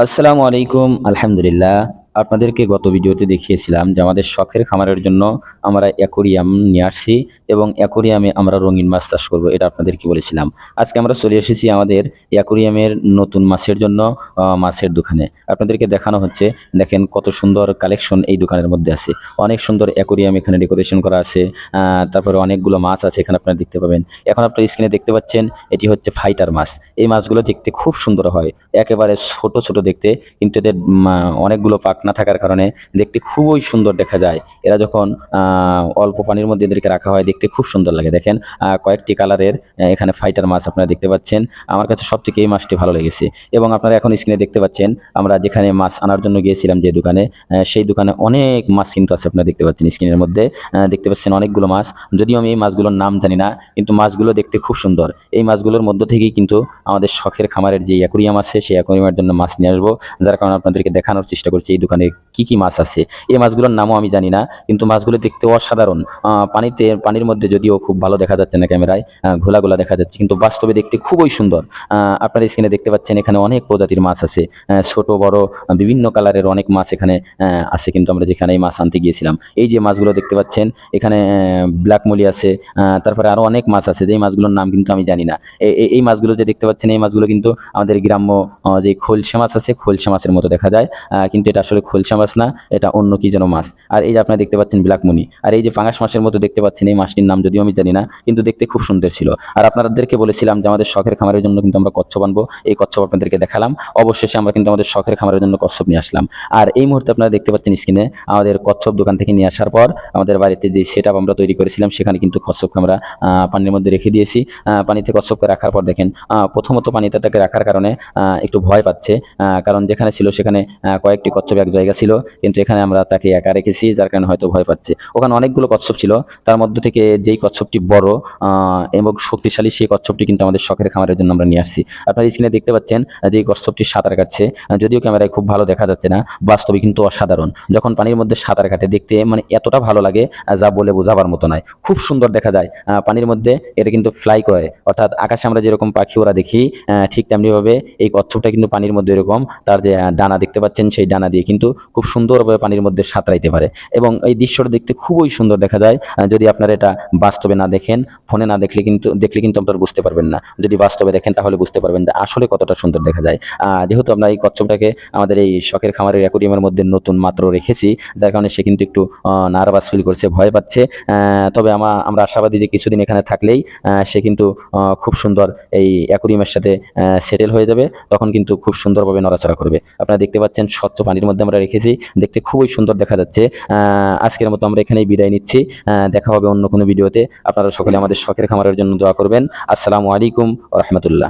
আসসালামু আলাইকুম। আলহামদুলিল্লাহ। আপনাদেরকে গত ভিডিওতে দেখিয়েছিলাম যে আমাদের শখের খামারের জন্য আমরা অ্যাকোরিয়াম নিয়ে আসছি এবং অ্যাকোরিয়ামে আমরা রঙিন মাছ চাষ করব, এটা আপনাদেরকে বলেছিলাম। আজকে আমরা চলে এসেছি আমাদের অ্যাকোরিয়ামের নতুন মাছের জন্য মাছের দোকানে। আপনাদেরকে দেখানো হচ্ছে, দেখেন কত সুন্দর কালেকশন এই দোকানের মধ্যে আছে। অনেক সুন্দর অ্যাকোরিয়াম এখানে ডেকোরেশন করা আছে। তারপরে অনেকগুলো মাছ আছে এখানে আপনারা দেখতে পাবেন। এখন আপনারা স্ক্রিনে দেখতে পাচ্ছেন, এটি হচ্ছে ফাইটার মাছ। এই মাছগুলো দেখতে খুব সুন্দর হয়, একেবারে ছোট ছোট দেখতে, কিন্তু এদের অনেকগুলো পাখনা থাকার কারণে দেখতে খুবই সুন্দর দেখা যায়। এরা যখন অল্প পানির মধ্যে এদেরকে রাখা হয় দেখতে খুব সুন্দর লাগে। দেখেন কয়েকটি কালারের এখানে ফাইটার মাছ আপনারা দেখতে পাচ্ছেন। আমার কাছে সব থেকে এই মাছটি ভালো লেগেছে। এবং আপনারা এখন স্ক্রিনে দেখতে পাচ্ছেন আমরা যেখানে মাছ আনার জন্য গিয়েছিলাম যে দোকানে, সেই দোকানে অনেক মাছ কিন্তু আছে। আপনারা দেখতে পাচ্ছেন স্ক্রিনের মধ্যে, দেখতে পাচ্ছেন অনেকগুলো মাছ। যদিও আমি এই মাছগুলোর নাম জানি না, কিন্তু মাছগুলো দেখতে খুব সুন্দর। এই মাছগুলোর মধ্য থেকেই কিন্তু আমাদের শখের খামারের যে অ্যাকোরিয়াম আছে সেই অ্যাকোরিয়ামের জন্য মাছ নিয়ে আসবো, যার কারণে আপনাদেরকে দেখানোর চেষ্টা করছি এই দোকানে কি কি মাছ আছে। এই মাছগুলোর নামও আমি জানি না, কিন্তু মাছগুলো দেখতে অসাধারণ। পানির মধ্যে যদিও খুব ভালো দেখা যাচ্ছে না ক্যামেরায়, ঘোলা ঘোলা দেখা যাচ্ছে, কিন্তু বাস্তবে দেখতে খুবই সুন্দর। আপনারা স্ক্রিনে দেখতে পাচ্ছেন এখানে অনেক প্রজাতির মাছ আছে, ছোট বড় বিভিন্ন কালারের অনেক মাছ এখানে আছে। কিন্তু আমরা যেখানে এই মাছ আনতে গিয়েছিলাম, এই যে মাছগুলো দেখতে পাচ্ছেন এখানে ব্ল্যাক মলি আছে, তারপরে আরো অনেক মাছ আছে যে মাছগুলোর নাম কিন্তু আমি জানি না। এই মাছগুলো যে দেখতে পাচ্ছেন, এই মাছগুলো কিন্তু আমাদের গ্রাম্য যে খোলসা মাছ আছে, খোলসা মাছের মতো দেখা যায়, কিন্তু এটা আসলে খোলসা মাছ না, এটা অন্য কি যেন মাছ। আর এই যে আপনারা দেখতে পাচ্ছেন ব্ল্যাক মনি, আর এই যে পাঙাশ মাছের মতো দেখতে পাচ্ছেন, এই মাছটির নাম যদিও আমি জানি না, কিন্তু দেখতে খুব সুন্দর ছিল। আর আপনাদেরকে বলেছিলাম যে আমাদের শখের খামারের জন্য কিন্তু আমরা কচ্ছপ আনবো, এই কচ্ছপ আপনাদেরকে দেখালাম। অবশেষে আমরা কিন্তু আমাদের শখের খামারের জন্য কচ্ছপ নিয়ে আসলাম। আর এই মুহূর্তে আপনারা দেখতে পাচ্ছেন স্ক্রিনে আমাদের কচ্ছপ দোকান থেকে নিয়ে আসার পর আমাদের বাড়িতে যে সেটআপ আমরা তৈরি করেছিলাম, সেখানে কিন্তু কচ্ছপকে আমরা পানির মধ্যে রেখে দিয়েছি। পানিতে কচ্ছপকে রাখার পর দেখেন, প্রথমত পানিতে তাকে রাখার কারণে একটু ভয় পাচ্ছে, কারণ যেখানে ছিল সেখানে কয়েকটি কচ্ছপ এক জায়গা ছিল, কিন্তু এখানে আমরা তাকে একা রেখেছি, যার কারণে হয়তো ভয় পাচ্ছে। ওখানে অনেকগুলো কচ্ছপ ছিল, তার মধ্যে থেকে যেই কচ্ছপটি বড় এবং শক্তিশালী, সেই কচ্ছপটি কিন্তু আমাদের শখের খামারের জন্য আমরা নিয়ে আসছি। আপনারা স্ক্রিনে দেখতে পাচ্ছেন যে এই কচ্ছপটি সাঁতার কাটছে, যদিও ক্যামেরায় খুব ভালো দেখা যাচ্ছে না, বাস্তবে কিন্তু অসাধারণ। যখন পানির মধ্যে সাঁতার কাটে দেখতে মানে এতটা ভালো লাগে যা বলে বোঝাবার মতো নয়, খুব সুন্দর দেখা যায়। পানির মধ্যে এটা কিন্তু ফ্লাই করে, অর্থাৎ আকাশে আমরা যেরকম পাখি ওরা দেখি, ঠিক তেমনিভাবে এই কচ্ছপটা কিন্তু পানির মধ্যে এরকম তার যে ডানা দেখতে পাচ্ছেন, সেই ডানা দিয়ে কিন্তু খুব সুন্দরভাবে পানির মধ্যে সাঁতরাইতে পারে। এবং এই দৃশ্যটা দেখতে খুবই সুন্দর দেখা যায়। যদি আপনারা এটা বাস্তবে না দেখেন, ফোনে না দেখলে কিন্তু আপনারা বুঝতে পারবেন না। যদি বাস্তবে দেখেন তাহলে বুঝতে পারবেন যে আসলে কতটা সুন্দর দেখা যায়। যেহেতু আমরা এই কচ্ছপটাকে আমাদের এই শখের খামারের অ্যাকোরিয়ামের মধ্যে নতুন মাত্র রেখেছি, যার কারণে সে কিন্তু একটু নার্ভাস ফিল করছে, ভয় পাচ্ছে। তবে আমরা আশাবাদী যে কিছুদিন এখানে থাকলেই সে কিন্তু খুব সুন্দর এই অ্যাকোরিয়ামের সাথে সেটেল হয়ে যাবে, তখন কিন্তু খুব সুন্দরভাবে নড়াচড়া করবে। আপনারা দেখতে পাচ্ছেন স্বচ্ছ পানির মধ্যে আমরা রেখেছি, দেখতে খুবই সুন্দর দেখা যাচ্ছে। আজকের মতো আমরা এখানেই বিদায় নিচ্ছি। দেখা হবে অন্য কোনো ভিডিওতে। আপনারা সকলে আমাদের শখের খামারের জন্য দোয়া করবেন। আসসালামু আলাইকুম ওয়া রাহমাতুল্লাহ।